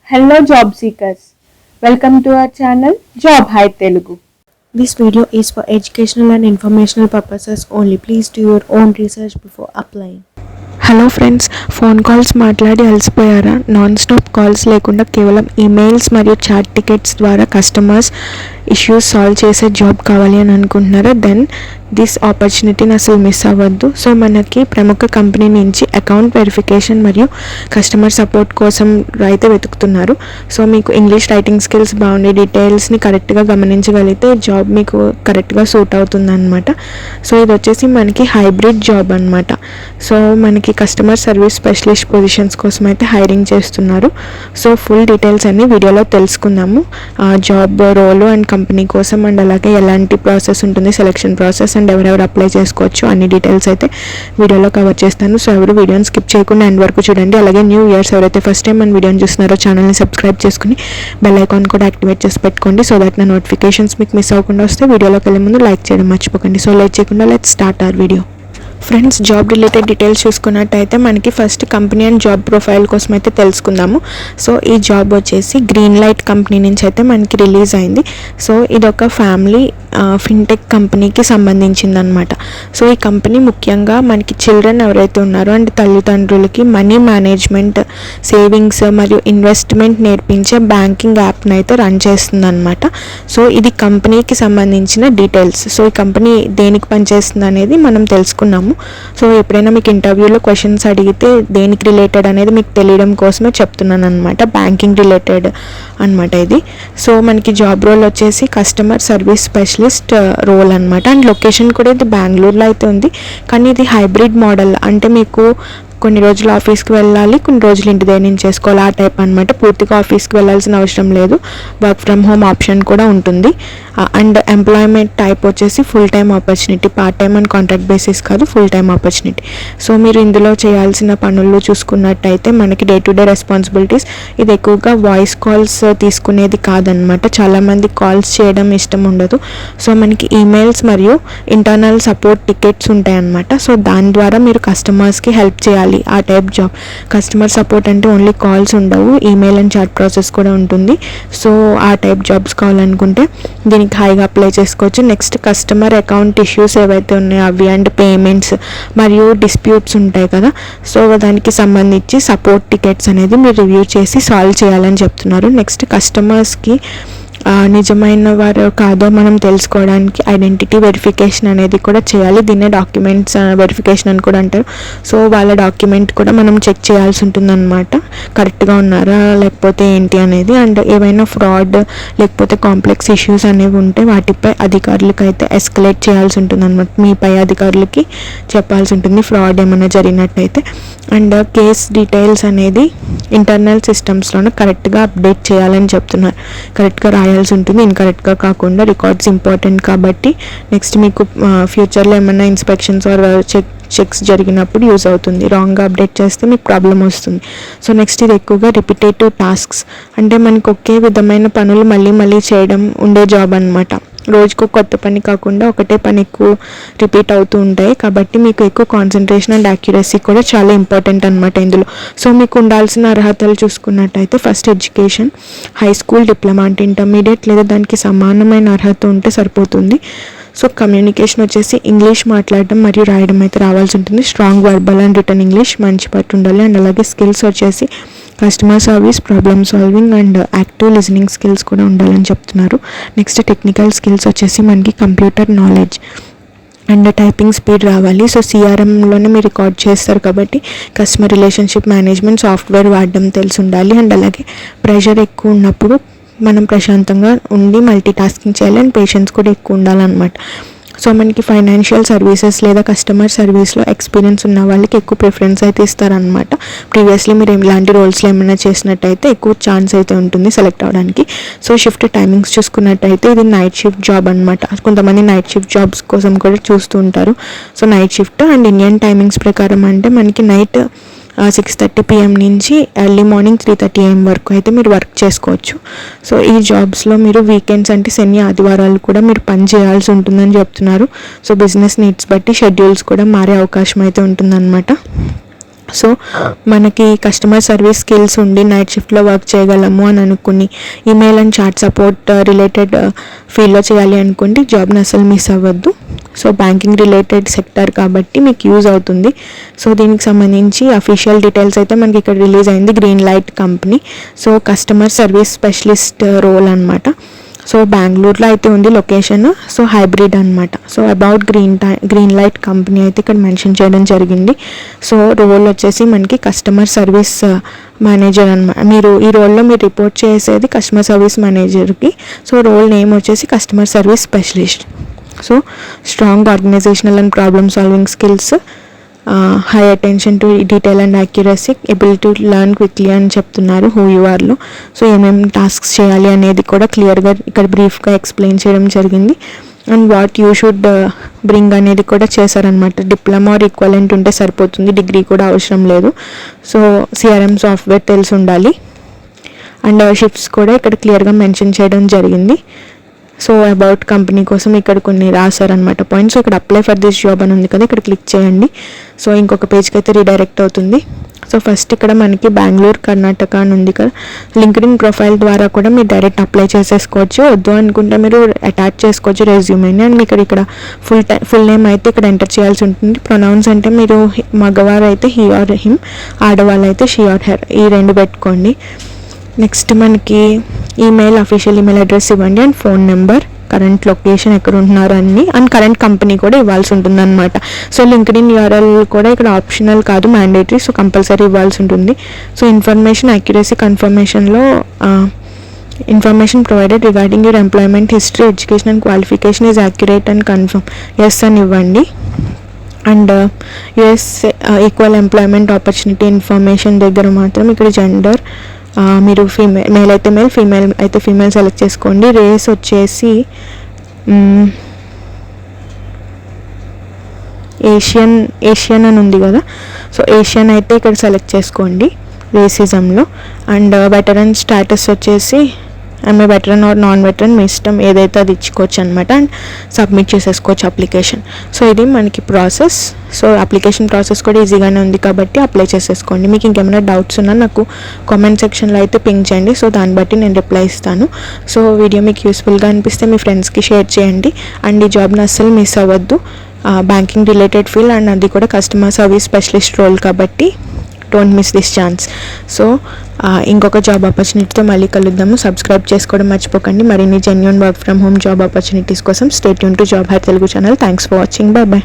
Hello job seekers, welcome to our channel Job High Telugu. This video is for educational and informational purposes only. Please do your own research before applying. Hello friends, phone calls మాట్లాడి అలసిపోయారా? Non stop calls లేకుండా కేవలం emails మరియు chat tickets ద్వారా customers issues solve చేసే job కావాలి అని అనుకుంటున్నారా? Then this ఆపర్చునిటీని అసలు మిస్ అవ్వద్దు. సో మనకి ప్రముఖ కంపెనీ నుంచి అకౌంట్ వెరిఫికేషన్ మరియు కస్టమర్ సపోర్ట్ కోసం అయితే వెతుకుతున్నారు. సో మీకు ఇంగ్లీష్ రైటింగ్ స్కిల్స్ బాగుండే డీటెయిల్స్ని కరెక్ట్గా గమనించగలిగితే జాబ్ మీకు కరెక్ట్గా సూట్ అవుతుంది అనమాట. సో ఇది వచ్చేసి మనకి హైబ్రిడ్ జాబ్ అనమాట. సో మనకి కస్టమర్ సర్వీస్ స్పెషలిస్ట్ పొజిషన్స్ కోసం అయితే హైరింగ్ చేస్తున్నారు. సో ఫుల్ డీటెయిల్స్ అన్ని వీడియోలో తెలుసుకుందాము. జాబ్ రోల్ అండ్ కంపెనీ కోసం అండ్ అలాగే ఎలాంటి ప్రాసెస్ ఉంటుంది, సెలెక్షన్ ప్రాసెస్ అండ్ ఎవరెవరు అప్లై చేసుకోవచ్చు అన్ని డీటెయిల్స్ అయితే వీడియోలో కవర్ చేస్తాను. సో ఎవరు వీడియోని స్కిప్ చేయకుండా ఎండ్ వరకు చూడండి. అలాగే న్యూ ఇయర్స్ ఎవరైతే ఫస్ట్ టైం మన వీడియోని చూస్తున్నారో ఛానల్ని సబ్స్క్రైబ్ చేసుకుని బెల్ ఐకాన్ కూడా యాక్టివేట్ చేసి పెట్టుకోండి. సో దట్ నా నోటిఫికేషన్స్ మీకు మిస్ అవ్వకుండా వస్తే వీడియోలోకి వెళ్ళే ముందు లైక్ చేయడం మర్చిపోకండి. సో లేట్ చేయకుండా let's start our video. Friends, job related details చూసుకున్నట్టయితే మనకి first company and job profile కోసం అయితే తెలుసుకుందాము. సో ఈ జాబ్ వచ్చేసి గ్రీన్ లైట్ కంపెనీ నుంచి అయితే మనకి రిలీజ్ అయింది. సో ఇదొక ఫ్యామిలీ ఫిన్టెక్ కంపెనీకి సంబంధించింది అనమాట. సో ఈ కంపెనీ ముఖ్యంగా మనకి చిల్డ్రన్ ఎవరైతే ఉన్నారో అండ్ తల్లిదండ్రులకి మనీ మేనేజ్మెంట్, సేవింగ్స్ మరియు ఇన్వెస్ట్మెంట్ నేర్పించే బ్యాంకింగ్ యాప్ని అయితే రన్ చేస్తుంది అనమాట. సో ఇది కంపెనీకి సంబంధించిన డీటెయిల్స్. సో ఈ కంపెనీ దేనికి పనిచేస్తుంది అనేది మనం తెలుసుకున్నాము. సో ఎప్పుడైనా మీకు ఇంటర్వ్యూలో క్వశ్చన్స్ అడిగితే దేనికి రిలేటెడ్ అనేది మీకు తెలియడం కోసమే చెప్తున్నాను అనమాట. బ్యాంకింగ్ రిలేటెడ్ అనమాట ఇది. సో మనకి జాబ్ రోల్ వచ్చేసి కస్టమర్ సర్వీస్ స్పెషలిస్ట్ రోల్ అనమాట. అండ్ లొకేషన్ కూడా ఇది బెంగళూరులో అయితే ఉంది. కానీ ఇది హైబ్రిడ్ మోడల్, అంటే మీకు కొన్ని రోజులు ఆఫీస్కి వెళ్ళాలి, కొన్ని రోజులు ఇంటి దగ్గర నుంచి చేసుకోవాలి, ఆ టైప్ అనమాట. పూర్తిగా ఆఫీస్కి వెళ్ళాల్సిన అవసరం లేదు. వర్క్ ఫ్రమ్ హోమ్ ఆప్షన్ కూడా ఉంటుంది. అండ్ ఎంప్లాయ్మెంట్ టైప్ వచ్చేసి full time opportunity, part time and contract basis కాదు, ఫుల్ టైమ్ ఆపర్చునిటీ. సో మీరు ఇందులో చేయాల్సిన పనులు చూసుకున్నట్టయితే మనకి డే టు డే రెస్పాన్సిబిలిటీస్, ఇది ఎక్కువగా వాయిస్ కాల్స్ తీసుకునేది కాదనమాట. చాలామంది కాల్స్ చేయడం ఇష్టం ఉండదు. సో మనకి ఈమెయిల్స్ మరియు ఇంటర్నల్ సపోర్ట్ టికెట్స్ ఉంటాయన్నమాట. సో దాని ద్వారా మీరు కస్టమర్స్కి హెల్ప్ చేయాలి, ఆ టైప్ జాబ్. కస్టమర్ సపోర్ట్ అంటే ఓన్లీ కాల్స్ ఉండవు, ఈమెయిల్ అండ్ చాట్ ప్రాసెస్ కూడా ఉంటుంది. సో ఆ టైప్ జాబ్స్ కావాలనుకుంటే దీనికి హైగా అప్లై చేసుకోవచ్చు. నెక్స్ట్ కస్టమర్ అకౌంట్ ఇష్యూస్ ఏవైతే ఉన్నాయో అవి అండ్ పేమెంట్స్ మరియు డిస్ప్యూట్స్ ఉంటాయి కదా, సో దానికి సంబంధించి సపోర్ట్ టికెట్స్ అనేది మీరు రివ్యూ చేసి సాల్వ్ చేయాలని చెప్తున్నారు. నెక్స్ట్ కస్టమర్స్కి నిజమైన వారు కాదో మనం తెలుసుకోవడానికి ఐడెంటిటీ వెరిఫికేషన్ అనేది కూడా చేయాలి. దీన్నే డాక్యుమెంట్స్ వెరిఫికేషన్ అని కూడా అంటారు. సో వాళ్ళ డాక్యుమెంట్ కూడా మనం చెక్ చేయాల్సి ఉంటుందన్నమాట, కరెక్ట్గా ఉన్నారా లేకపోతే ఏంటి అనేది. అండ్ ఏవైనా ఫ్రాడ్ లేకపోతే కాంప్లెక్స్ ఇష్యూస్ అనేవి ఉంటే వాటిపై అధికారులకు అయితే ఎస్కలేట్ చేయాల్సి ఉంటుంది అనమాట. మీ పై అధికారులకి చెప్పాల్సి ఉంటుంది ఫ్రాడ్ ఏమైనా జరిగినట్టయితే. అండ్ కేస్ డీటెయిల్స్ అనేది ఇంటర్నల్ సిస్టమ్స్లోనే కరెక్ట్గా అప్డేట్ చేయాలని చెప్తున్నారు. కరెక్ట్గా రాయాల్సి ఉంటుంది, ఇన్కరెక్ట్గా కాకుండా. రికార్డ్స్ ఇంపార్టెంట్ కాబట్టి నెక్స్ట్ మీకు ఫ్యూచర్లో ఏమైనా ఇన్స్పెక్షన్స్ ఆర్ చెక్స్ జరిగినప్పుడు యూజ్ అవుతుంది. రాంగ్గా అప్డేట్ చేస్తే మీకు ప్రాబ్లం వస్తుంది. సో నెక్స్ట్ ఇది ఎక్కువగా రిపిటేటివ్ టాస్క్స్, అంటే మనకు ఒకే విధమైన పనులు మళ్ళీ మళ్ళీ చేయడం ఉండే జాబ్ అనమాట. రోజుకు కొత్త పని కాకుండా ఒకటే పని ఎక్కువ రిపీట్ అవుతూ ఉంటాయి కాబట్టి మీకు ఎక్కువ కాన్సన్ట్రేషన్ అండ్ యాక్యురసీ కూడా చాలా ఇంపార్టెంట్ అనమాట ఇందులో. సో మీకు ఉండాల్సిన అర్హతలు చూసుకున్నట్టయితే first education, high school, diploma అంటే ఇంటర్మీడియట్ లేదా దానికి సమానమైన అర్హత ఉంటే సరిపోతుంది. సో కమ్యూనికేషన్ వచ్చేసి ఇంగ్లీష్ మాట్లాడడం మరియు రాయడం అయితే రావాల్సి ఉంటుంది. Strong verbal and return English మంచి పట్టు ఉండాలి. అండ్ అలాగే స్కిల్స్ వచ్చేసి customer service, problem solving and active listening skills కూడా ఉండాలని చెప్తున్నారు. నెక్స్ట్ టెక్నికల్ స్కిల్స్ వచ్చేసి మనకి computer knowledge and typing speed రావాలి. సో సిఆర్ఎంలోనే మీరు రికార్డ్ చేస్తారు కాబట్టి కస్టమర్ రిలేషన్షిప్ మేనేజ్మెంట్ సాఫ్ట్వేర్ వాడడం తెలిసి ఉండాలి. అండ్ అలాగే ప్రెషర్ ఎక్కువ ఉన్నప్పుడు మనం ప్రశాంతంగా ఉండి మల్టీ టాస్కింగ్ చేయాలి. అండ్ పేషెన్స్ కూడా ఎక్కువ ఉండాలన్నమాట. సో మనకి ఫైనాన్షియల్ సర్వీసెస్ లేదా కస్టమర్ సర్వీస్లో ఎక్స్పీరియన్స్ ఉన్న వాళ్ళకి ఎక్కువ ప్రిఫరెన్స్ అయితే ఇస్తారనమాట. ప్రీవియస్లీ మీరు ఇలాంటి రోల్స్లో ఏమైనా చేసినట్టయితే ఎక్కువ ఛాన్స్ అయితే ఉంటుంది సెలెక్ట్ అవ్వడానికి. సో షిఫ్ట్ టైమింగ్స్ చూసుకున్నట్టయితే ఇది నైట్ షిఫ్ట్ జాబ్ అనమాట. కొంతమంది నైట్ షిఫ్ట్ జాబ్స్ కోసం కూడా చూస్తూ ఉంటారు. So night shift and Indian timings ప్రకారం అంటే మనకి నైట్ 6:30 PM నుంచి ఎర్లీ మార్నింగ్ 3:30 AM వరకు అయితే మీరు వర్క్ చేసుకోవచ్చు. సో ఈ జాబ్స్లో మీరు వీకెండ్స్ అంటే శని ఆదివారాలు కూడా మీరు పని చేయాల్సి ఉంటుందని చెప్తున్నారు. సో బిజినెస్ నీడ్స్ బట్టి షెడ్యూల్స్ కూడా మారే అవకాశం అయితే ఉంటుందన్నమాట. సో మనకి కస్టమర్ సర్వీస్ స్కిల్స్ ఉండి నైట్ షిఫ్ట్లో వర్క్ చేయగలము అని అనుకుని email and chat support related ఫీల్డ్లో చేయాలి అనుకుంటే జాబ్ని అసలు మిస్ అవ్వద్దు. సో బ్యాంకింగ్ రిలేటెడ్ సెక్టర్ కాబట్టి మీకు యూజ్ అవుతుంది. సో దీనికి సంబంధించి అఫీషియల్ డీటెయిల్స్ అయితే మనకి ఇక్కడ రిలీజ్ అయింది. Green light company. So customer service specialist role అనమాట. సో బెంగళూరులో అయితే ఉంది లొకేషన్. సో హైబ్రిడ్ అనమాట. So about green light company అయితే ఇక్కడ మెన్షన్ చేయడం జరిగింది. సో రోల్ వచ్చేసి మనకి కస్టమర్ సర్వీస్ మేనేజర్ అనమాట. మీరు ఈ రోల్లో మీరు రిపోర్ట్ చేసేది కస్టమర్ సర్వీస్ మేనేజర్కి. సో రోల్ నేమ్ వచ్చేసి customer service specialist. So strong organisational and problem solving skills, high attention to detail and accuracy, ability to learn quickly అని చెప్తున్నారు హూ యు ఆర్లో. సో ఏమేమి టాస్క్స్ చేయాలి అనేది కూడా క్లియర్గా ఇక్కడ బ్రీఫ్గా ఎక్స్ప్లెయిన్ చేయడం జరిగింది. And what you should bring అనేది కూడా చేశారనమాట. డిప్లొమా ఆర్ ఈక్వలెంట్ ఉంటే సరిపోతుంది, డిగ్రీ కూడా అవసరం లేదు. సో సిఆర్ఎం సాఫ్ట్వేర్ తెలిసి ఉండాలి. అండ్ షిఫ్ట్స్ కూడా ఇక్కడ క్లియర్గా మెన్షన్ చేయడం జరిగింది. సో అబౌట్ కంపెనీ కోసం ఇక్కడ కొన్ని రాశారనమాట పాయింట్స్. ఇక్కడ అప్లై ఫర్ దిస్ జాబ్ అని ఉంది కదా, ఇక్కడ క్లిక్ చేయండి. సో ఇంకొక పేజ్కి అయితే రీడైరెక్ట్ అవుతుంది. సో ఫస్ట్ ఇక్కడ మనకి బెంగళూరు కర్ణాటక అని ఉంది కదా. లింక్డ్ఇన్ ప్రొఫైల్ ద్వారా కూడా మీరు డైరెక్ట్ అప్లై చేసేసుకోవచ్చు. వద్దు అనుకుంటే మీరు అటాచ్ చేసుకోవచ్చు రెజ్యూమేని. అండ్ మీకు ఇక్కడ ఫుల్ నేమ్ అయితే ఇక్కడ ఎంటర్ చేయాల్సి ఉంటుంది. ప్రొనౌన్స్ అంటే మీరు మగవారు అయితే హీ ఆర్ హిమ్, ఆడవాళ్ళు అయితే షీ ఆర్ హెర్, ఈ రెండు పెట్టుకోండి. నెక్స్ట్ మనకి ఈమెయిల్, అఫీషియల్ ఈమెయిల్ అడ్రస్ ఇవ్వండి. And phone number, current location ఎక్కడ ఉంటున్నారు అన్ని, అండ్ కరెంట్ కంపెనీ కూడా ఇవ్వాల్సి ఉంటుంది అనమాట. సో లింక్డ్ఇన్ యూఆర్ఎల్ కూడా ఇక్కడ ఆప్షనల్ కాదు, మ్యాండేటరీ. సో కంపల్సరీ ఇవ్వాల్సి ఉంటుంది. సో ఇన్ఫర్మేషన్ యాక్యురసీ కన్ఫర్మేషన్లో information provided regarding your employment history, education and qualification is accurate and confirm, yes అని ఇవ్వండి. And US equal employment opportunity information దగ్గర మాత్రం ఇక్కడ జెండర్, మీరు మేల్ అయితే మేల్, ఫీమేల్ అయితే ఫీమేల్ సెలెక్ట్ చేసుకోండి. రేస్ వచ్చేసి ఏషియన్ అని ఉంది కదా. సో ఏషియన్ అయితే ఇక్కడ సెలెక్ట్ చేసుకోండి రేసిజంలో. అండ్ వెటరన్ స్టాటస్ వచ్చేసి ఆమె వెటరన్ ఆర్ నాన్ వెటరన్ మీ ఇష్టం, ఏదైతే అది ఇచ్చుకోవచ్చు అనమాట. అండ్ సబ్మిట్ చేసేసుకోవచ్చు అప్లికేషన్. సో ఇది మనకి ప్రాసెస్. సో అప్లికేషన్ ప్రాసెస్ కూడా ఈజీగానే ఉంది కాబట్టి అప్లై చేసేసుకోండి. మీకు ఇంకేమైనా డౌట్స్ ఉన్నా నాకు కామెంట్ సెక్షన్లో అయితే పింక్ చేయండి. సో దాన్ని బట్టి నేను రిప్లై ఇస్తాను. సో వీడియో మీకు యూస్ఫుల్గా అనిపిస్తే మీ ఫ్రెండ్స్కి షేర్ చేయండి. అండ్ ఈ జాబ్ని అస్సలు మిస్ అవ్వద్దు. బ్యాంకింగ్ రిలేటెడ్ ఫీల్డ్ అండ్ అది కూడా కస్టమర్ సర్వీస్ స్పెషలిస్ట్ రోల్ కాబట్టి don't miss this chance. So ఇంకొక జాబ్ ఆపర్చునిటీతో మళ్ళీ కలుద్దాము. సబ్స్క్రైబ్ చేసుకోవడం మర్చిపోకండి. మరిన్ని genuine work from home job opportunities కోసం stay tune to job high Telugu channel. Thanks for watching. Bye bye.